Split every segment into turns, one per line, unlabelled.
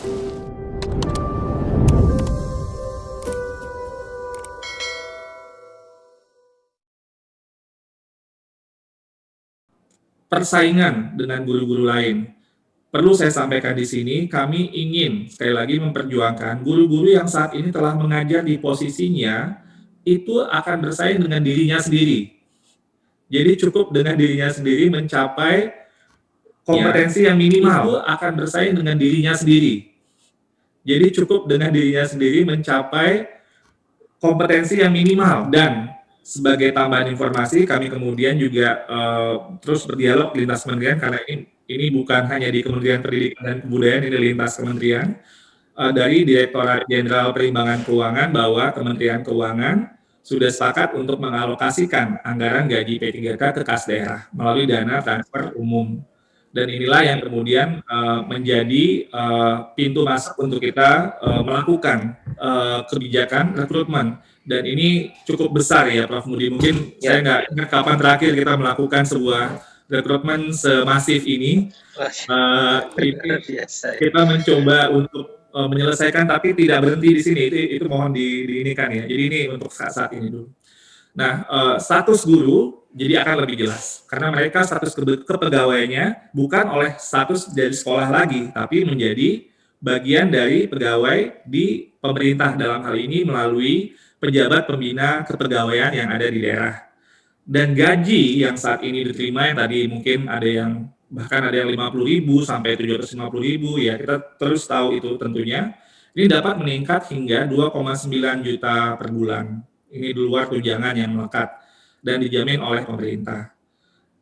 Persaingan dengan guru-guru lain. Perlu saya sampaikan di sini, kami ingin sekali lagi memperjuangkan guru-guru yang saat ini telah mengajar di posisinya itu akan bersaing dengan dirinya sendiri. Jadi cukup dengan dirinya sendiri mencapai kompetensi yang minimal, itu akan bersaing dengan dirinya sendiri. Jadi cukup dengan dirinya sendiri mencapai kompetensi yang minimal. Dan sebagai tambahan informasi, kami kemudian juga terus berdialog lintas kementerian, karena ini bukan hanya di Kementerian Pendidikan dan Kebudayaan, ini lintas kementerian, dari Direktorat Jenderal Perimbangan Keuangan, bahwa Kementerian Keuangan sudah sepakat untuk mengalokasikan anggaran gaji P3K ke kas daerah melalui dana transfer umum. Dan inilah yang kemudian menjadi pintu masuk untuk kita melakukan kebijakan rekrutmen. Dan ini cukup besar ya, Prof. Mudi. Mungkin saya nggak ingat kapan terakhir kita melakukan sebuah rekrutmen semasif ini. Kita mencoba untuk menyelesaikan, tapi tidak berhenti di sini. Itu mohon diinikan ya. Jadi ini untuk saat ini dulu. Nah, status guru jadi akan lebih jelas, karena mereka status kepegawaiannya bukan oleh status dari sekolah lagi, tapi menjadi bagian dari pegawai di pemerintah, dalam hal ini melalui pejabat pembina kepegawaian yang ada di daerah. Dan gaji yang saat ini diterima, yang tadi mungkin ada yang bahkan ada yang 50.000 sampai 750.000, ya kita terus tahu itu tentunya, ini dapat meningkat hingga 2,9 juta per bulan. Ini di luar tunjangan yang melekat dan dijamin oleh pemerintah.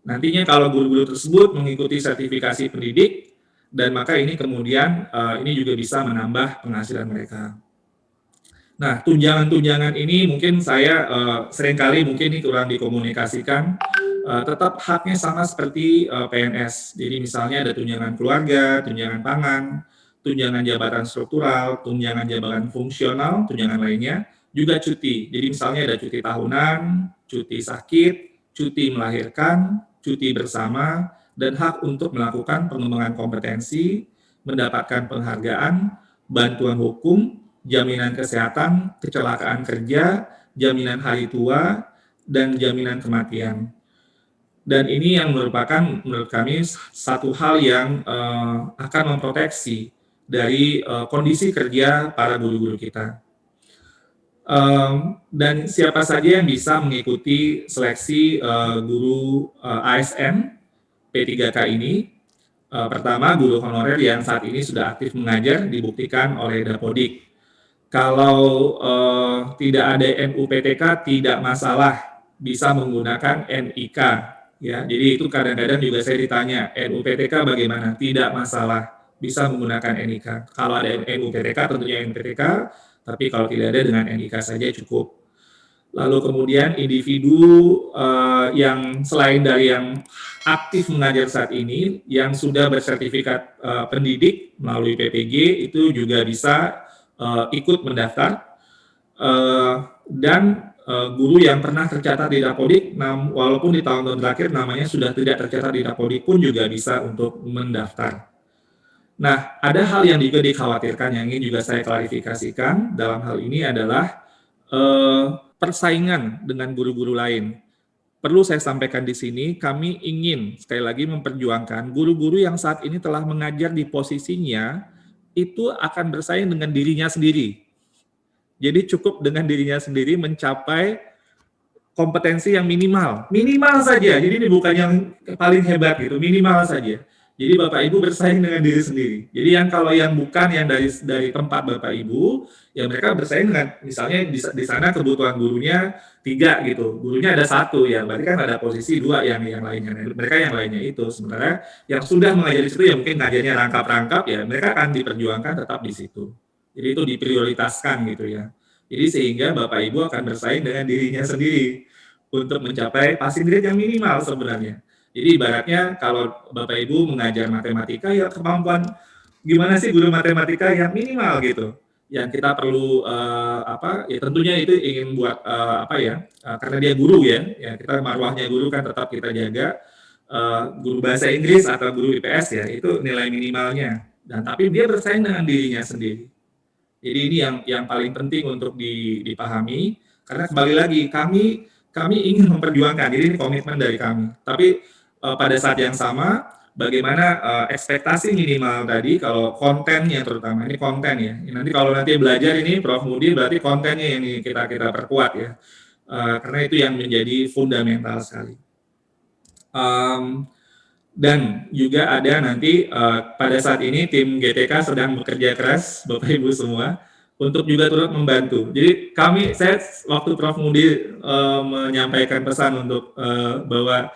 Nantinya kalau guru-guru tersebut mengikuti sertifikasi pendidik, dan maka ini kemudian ini juga bisa menambah penghasilan mereka. Nah, tunjangan-tunjangan ini mungkin saya seringkali mungkin ini kurang dikomunikasikan, tetap haknya sama seperti PNS. Jadi misalnya ada tunjangan keluarga, tunjangan pangan, tunjangan jabatan struktural, tunjangan jabatan fungsional, tunjangan lainnya, juga cuti. Jadi misalnya ada cuti tahunan, cuti sakit, cuti melahirkan, cuti bersama, dan hak untuk melakukan pengembangan kompetensi, mendapatkan penghargaan, bantuan hukum, jaminan kesehatan, kecelakaan kerja, jaminan hari tua, dan jaminan kematian. Dan ini yang merupakan menurut kami satu hal yang akan memproteksi dari kondisi kerja para guru-guru kita. Dan siapa saja yang bisa mengikuti seleksi guru ASN P3K ini. Pertama, guru honorer yang saat ini sudah aktif mengajar dibuktikan oleh Dapodik. Kalau tidak ada NUPTK tidak masalah, bisa menggunakan NIK. Ya, jadi itu kadang-kadang juga saya ditanya, NUPTK bagaimana? Tidak masalah, bisa menggunakan NIK. Kalau ada NUPTK tentunya NPTK, tapi kalau tidak ada dengan NIK saja cukup. Lalu kemudian individu yang selain dari yang aktif mengajar saat ini, yang sudah bersertifikat pendidik melalui PPG, itu juga bisa ikut mendaftar, dan guru yang pernah tercatat di Dapodik, walaupun di tahun-tahun terakhir namanya sudah tidak tercatat di Dapodik pun juga bisa untuk mendaftar. Nah, ada hal yang juga dikhawatirkan yang ingin juga saya klarifikasikan dalam hal ini adalah persaingan dengan guru-guru lain. Perlu saya sampaikan di sini, kami ingin sekali lagi memperjuangkan guru-guru yang saat ini telah mengajar di posisinya itu akan bersaing dengan dirinya sendiri. Jadi cukup dengan dirinya sendiri mencapai kompetensi yang minimal saja. Jadi ini bukan yang paling hebat gitu, minimal saja. Jadi Bapak Ibu bersaing dengan diri sendiri. Jadi yang kalau yang bukan yang dari tempat Bapak Ibu, ya mereka bersaing dengan misalnya di sana kebutuhan gurunya 3 gitu, gurunya ada 1 ya, berarti kan ada posisi 2 yang lainnya. Mereka yang lainnya itu, sementara yang sudah mengajar di situ ya mungkin ngajarnya rangkap-rangkap ya, mereka akan diperjuangkan tetap di situ. Jadi itu diprioritaskan gitu ya. Jadi sehingga Bapak Ibu akan bersaing dengan dirinya sendiri untuk mencapai passing grade yang minimal sebenarnya. Jadi ibaratnya kalau Bapak Ibu mengajar matematika, ya kemampuan gimana sih guru matematika yang minimal gitu. Yang kita perlu ya tentunya itu ingin buat karena dia guru ya kita marwahnya guru kan tetap kita jaga. Guru bahasa Inggris atau guru IPS ya itu nilai minimalnya Dan tapi dia bersaing dengan dirinya sendiri. Jadi ini yang paling penting untuk dipahami, karena kembali lagi kami ingin memperjuangkan, jadi ini komitmen dari kami. Tapi pada saat yang sama, bagaimana ekspektasi minimal tadi, kalau kontennya terutama, ini konten ya. Nanti kalau nanti belajar ini Prof. Mudi, berarti kontennya yang kita perkuat ya. Karena itu yang menjadi fundamental sekali. Dan juga ada nanti pada saat ini tim GTK sedang bekerja keras, Bapak Ibu semua, untuk juga turut membantu. Jadi saya waktu Prof. Mudi menyampaikan pesan untuk bahwa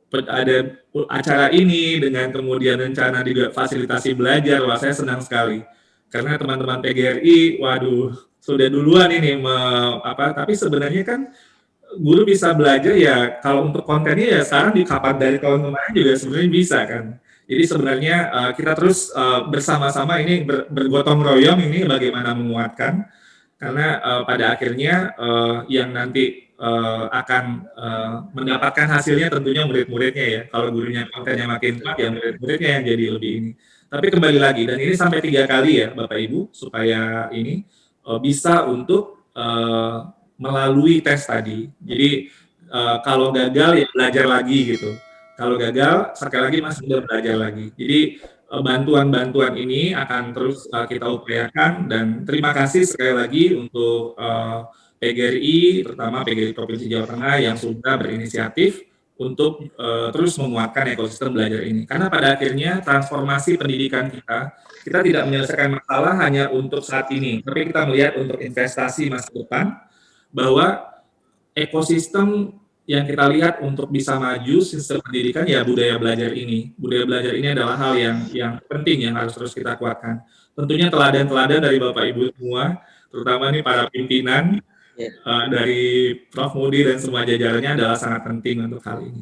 ada acara ini dengan kemudian rencana juga fasilitasi belajar, wah saya senang sekali. Karena teman-teman PGRI, waduh, sudah duluan ini, tapi sebenarnya kan guru bisa belajar ya, kalau untuk kontennya ya sekarang di kapan dari tahun kemarin juga sebenarnya bisa kan. Jadi sebenarnya kita terus bersama-sama ini bergotong royong ini bagaimana menguatkan, karena pada akhirnya yang nanti akan mendapatkan hasilnya tentunya murid-muridnya ya. Kalau gurunya kontennya makin kuat ya murid-muridnya yang jadi lebih ini. Tapi kembali lagi, dan ini sampai 3 kali ya Bapak Ibu, supaya ini bisa untuk melalui tes tadi. Jadi kalau gagal ya belajar lagi gitu. Kalau gagal sekali lagi masih bisa belajar lagi. Jadi bantuan-bantuan ini akan terus kita upayakan, dan terima kasih sekali lagi untuk PGRI, terutama PGRI Provinsi Jawa Tengah yang sudah berinisiatif untuk terus menguatkan ekosistem belajar ini. Karena pada akhirnya transformasi pendidikan kita tidak menyelesaikan masalah hanya untuk saat ini, tapi kita melihat untuk investasi masa depan, bahwa ekosistem yang kita lihat untuk bisa maju sistem pendidikan ya budaya belajar ini. Budaya belajar ini adalah hal yang penting yang harus terus kita kuatkan. Tentunya teladan-teladan dari Bapak Ibu semua, terutama nih para pimpinan dari Prof. Mudi dan semua jajarannya adalah sangat penting untuk hal ini.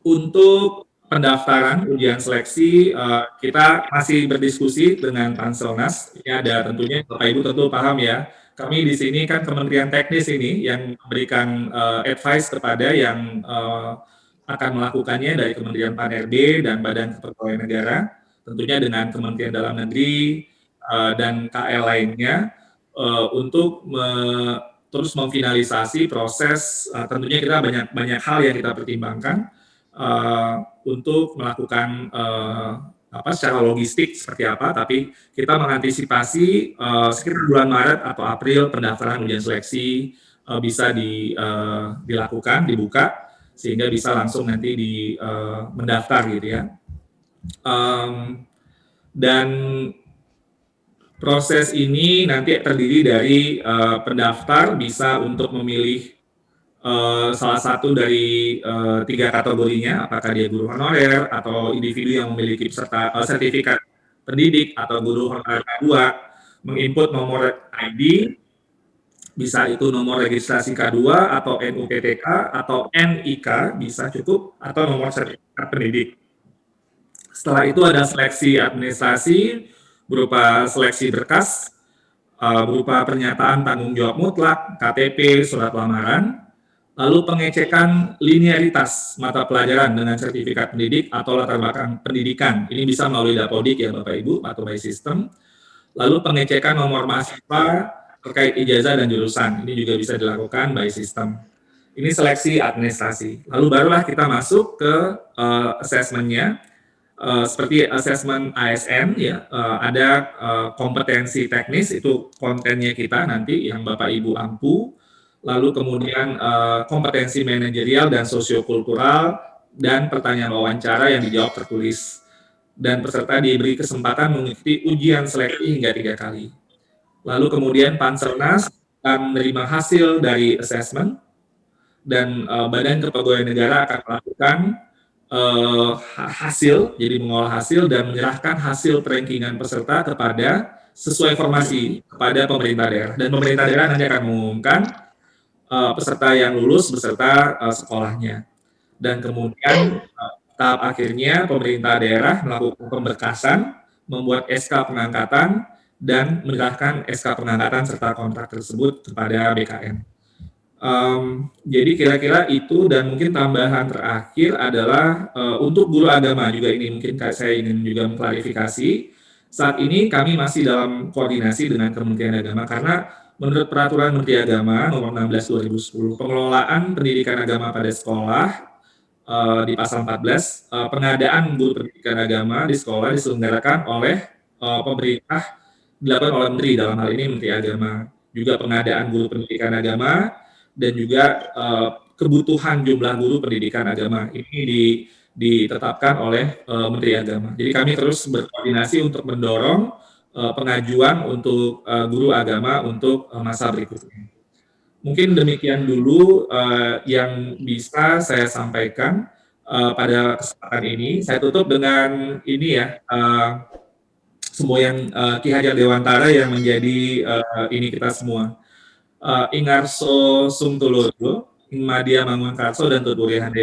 Untuk pendaftaran ujian seleksi, kita masih berdiskusi dengan Panselnas. Ini ada tentunya Bapak Ibu tentu paham ya. Kami di sini kan Kementerian Teknis ini yang memberikan advice kepada yang akan melakukannya dari Kementerian Pan-RB dan Badan Kepegawaian Negara, tentunya dengan Kementerian Dalam Negeri dan KL lainnya, untuk terus memfinalisasi proses. Tentunya kita banyak hal yang kita pertimbangkan untuk melakukan secara logistik seperti apa, tapi kita mengantisipasi sekitar bulan Maret atau April pendaftaran ujian seleksi bisa dilakukan, dibuka, sehingga bisa langsung nanti mendaftar gitu ya. Dan proses ini nanti terdiri dari pendaftar bisa untuk memilih salah satu dari 3 kategorinya, apakah dia guru honorer atau individu yang memiliki sertifikat pendidik, atau guru honorer K2, menginput nomor ID, bisa itu nomor registrasi K2 atau NUPTK atau NIK bisa cukup, atau nomor sertifikat pendidik. Setelah itu ada seleksi administrasi berupa seleksi berkas, berupa pernyataan tanggung jawab mutlak, KTP, surat lamaran. Lalu pengecekan linearitas mata pelajaran dengan sertifikat pendidik atau latar belakang pendidikan. Ini bisa melalui Dapodik ya Bapak Ibu atau by system. Lalu pengecekan nomor mahasiswa terkait ijazah dan jurusan. Ini juga bisa dilakukan by system. Ini seleksi administrasi. Lalu barulah kita masuk ke assessment-nya. Seperti assessment ASN ya, ada kompetensi teknis, itu kontennya kita nanti yang Bapak Ibu ampu. Lalu kemudian kompetensi manajerial dan sosiokultural, dan pertanyaan wawancara yang dijawab tertulis. Dan peserta diberi kesempatan mengikuti ujian seleksi hingga 3 kali. Lalu kemudian Panselnas akan menerima hasil dari assessment, dan Badan Kepegawaian Negara akan melakukan hasil, jadi mengolah hasil dan menyerahkan hasil rankingan peserta sesuai informasi kepada pemerintah daerah. Dan pemerintah daerah nanti akan mengumumkan peserta yang lulus beserta sekolahnya. Dan kemudian tahap akhirnya pemerintah daerah melakukan pemberkasan, membuat SK pengangkatan, dan menyerahkan SK pengangkatan serta kontrak tersebut kepada BKN. Jadi kira-kira itu dan mungkin tambahan terakhir adalah, untuk guru agama juga ini mungkin saya ingin juga mengklarifikasi, saat ini kami masih dalam koordinasi dengan Kementerian Agama karena menurut Peraturan Menteri Agama Nomor 16 2010, pengelolaan pendidikan agama pada sekolah, di pasal 14, pengadaan guru pendidikan agama di sekolah diselenggarakan oleh, pemerintah, dilakukan oleh menteri, dalam hal ini Menteri Agama. Juga pengadaan guru pendidikan agama dan juga, kebutuhan jumlah guru pendidikan agama. Ini ditetapkan oleh, Menteri Agama. Jadi kami terus berkoordinasi untuk mendorong, pengajuan untuk, guru agama untuk, masa berikutnya. Mungkin demikian dulu, yang bisa saya sampaikan, pada kesempatan ini. Saya tutup dengan ini ya, semboyan, Ki Hajar Dewantara yang menjadi, ini kita semua. Ingarso Sung Tulodo, Ing Madya Mangunkarso dan Tutulih Handayani.